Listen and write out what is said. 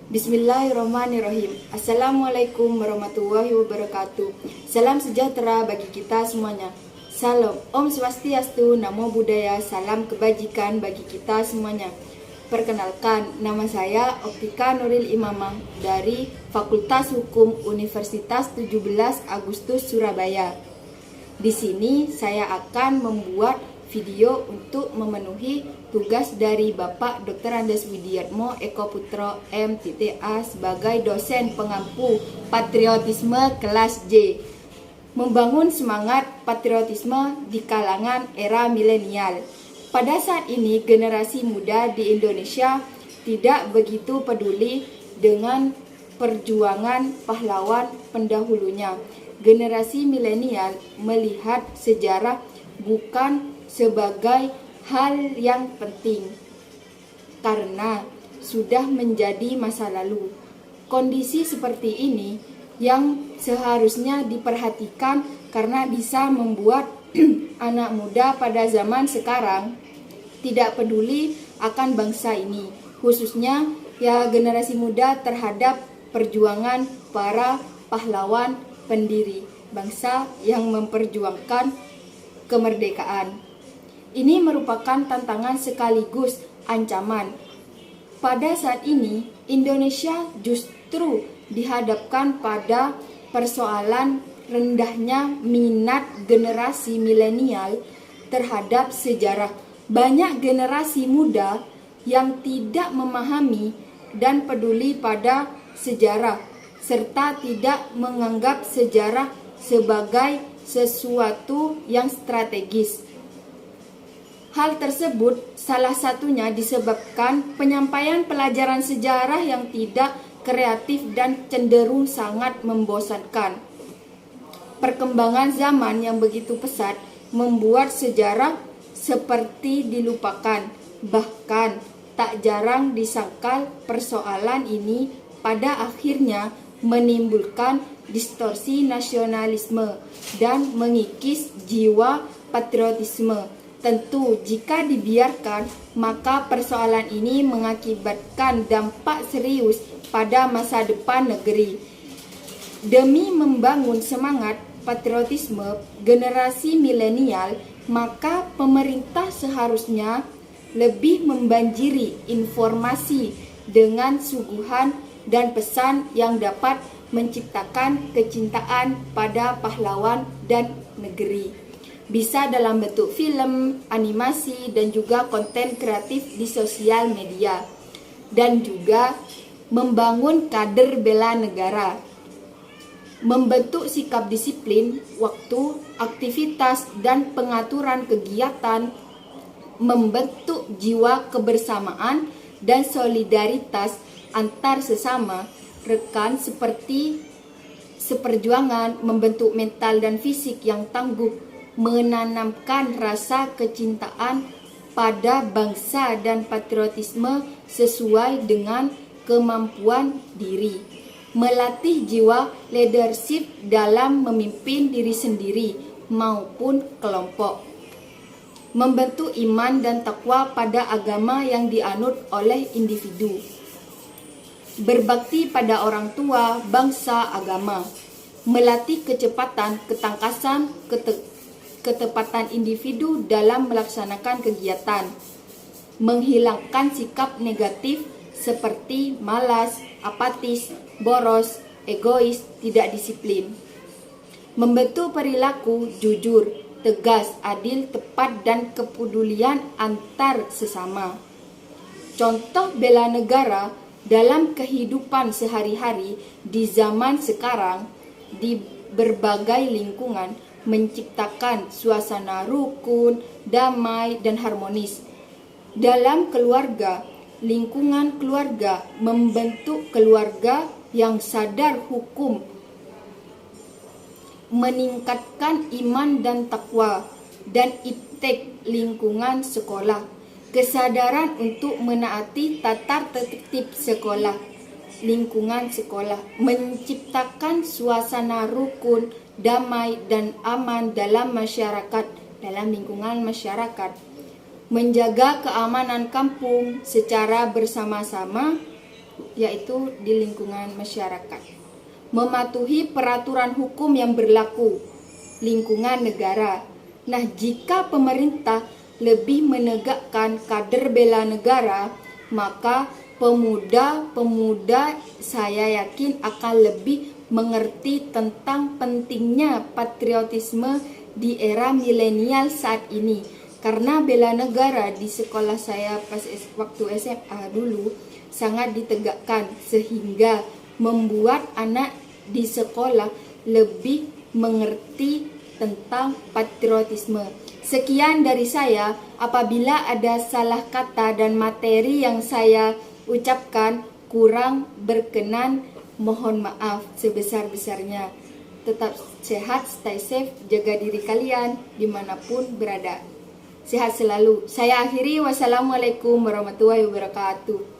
Bismillahirrahmanirrahim. Assalamualaikum warahmatullahi wabarakatuh. Salam sejahtera bagi kita semuanya. Salam, Om Swastiastu, Namo Buddhaya, salam kebajikan bagi kita semuanya. Perkenalkan, nama saya Optika Nuril Imamah dari Fakultas Hukum Universitas 17 Agustus Surabaya. Di sini saya akan membuat video untuk memenuhi tugas dari Bapak Dr. Andes Widiatmo Eko Putro M.A sebagai dosen pengampu patriotisme kelas J. Membangun semangat patriotisme di kalangan era milenial. Pada saat ini generasi muda di Indonesia tidak begitu peduli dengan perjuangan pahlawan pendahulunya. Generasi milenial melihat sejarah bukan sebagai hal yang penting karena sudah menjadi masa lalu. Kondisi seperti ini yang seharusnya diperhatikan karena bisa membuat anak muda pada zaman sekarang tidak peduli akan bangsa ini, khususnya ya generasi muda terhadap perjuangan para pahlawan pendiri bangsa yang memperjuangkan kemerdekaan. Ini merupakan tantangan sekaligus ancaman. Pada saat ini, Indonesia justru dihadapkan pada persoalan rendahnya minat generasi milenial terhadap sejarah. Banyak generasi muda yang tidak memahami dan peduli pada sejarah, serta tidak menganggap sejarah sebagai sesuatu yang strategis. Hal tersebut salah satunya disebabkan penyampaian pelajaran sejarah yang tidak kreatif dan cenderung sangat membosankan. Perkembangan zaman yang begitu pesat membuat sejarah seperti dilupakan. Bahkan tak jarang disangkal persoalan ini pada akhirnya menimbulkan distorsi nasionalisme dan mengikis jiwa patriotisme. Tentu, jika dibiarkan, maka persoalan ini mengakibatkan dampak serius pada masa depan negeri. Demi membangun semangat patriotisme generasi milenial, maka pemerintah seharusnya lebih membanjiri informasi dengan suguhan dan pesan yang dapat menciptakan kecintaan pada pahlawan dan negeri. Bisa dalam bentuk film, animasi, dan juga konten kreatif di sosial media. Dan juga membangun kader bela negara. Membentuk sikap disiplin, waktu, aktivitas, dan pengaturan kegiatan. Membentuk jiwa kebersamaan dan solidaritas antar sesama rekan seperti seperjuangan, membentuk mental dan fisik yang tangguh, menanamkan rasa kecintaan pada bangsa dan patriotisme sesuai dengan kemampuan diri, melatih jiwa leadership dalam memimpin diri sendiri maupun kelompok, membentuk iman dan takwa pada agama yang dianut oleh individu, berbakti pada orang tua, bangsa, agama, melatih kecepatan, ketangkasan, ketepatan individu dalam melaksanakan kegiatan, menghilangkan sikap negatif seperti malas, apatis, boros, egois, tidak disiplin, membentuk perilaku jujur, tegas, adil, tepat, dan kepedulian antar sesama. Contoh bela negara dalam kehidupan sehari-hari di zaman sekarang di berbagai lingkungan menciptakan suasana rukun, damai, dan harmonis. Dalam keluarga, lingkungan keluarga membentuk keluarga yang sadar hukum, meningkatkan iman dan takwa, dan iptek lingkungan sekolah, kesadaran untuk menaati tata tertib sekolah, lingkungan sekolah, menciptakan suasana rukun, damai, dan aman dalam masyarakat, dalam lingkungan masyarakat, menjaga keamanan kampung secara bersama-sama, yaitu di lingkungan masyarakat. Mematuhi peraturan hukum yang berlaku, lingkungan negara. Nah, jika pemerintah lebih menegakkan kader bela negara, maka pemuda-pemuda saya yakin akan lebih mengerti tentang pentingnya patriotisme di era milenial saat ini. Karena bela negara di sekolah saya waktu SMA dulu sangat ditegakkan, sehingga membuat anak di sekolah lebih mengerti tentang patriotisme. Sekian dari saya. Apabila ada salah kata dan materi yang saya ucapkan kurang berkenan, mohon maaf sebesar-besarnya. Tetap sehat, stay safe, jaga diri kalian dimanapun berada. Sehat selalu. Saya akhiri. Wassalamualaikum warahmatullahi wabarakatuh.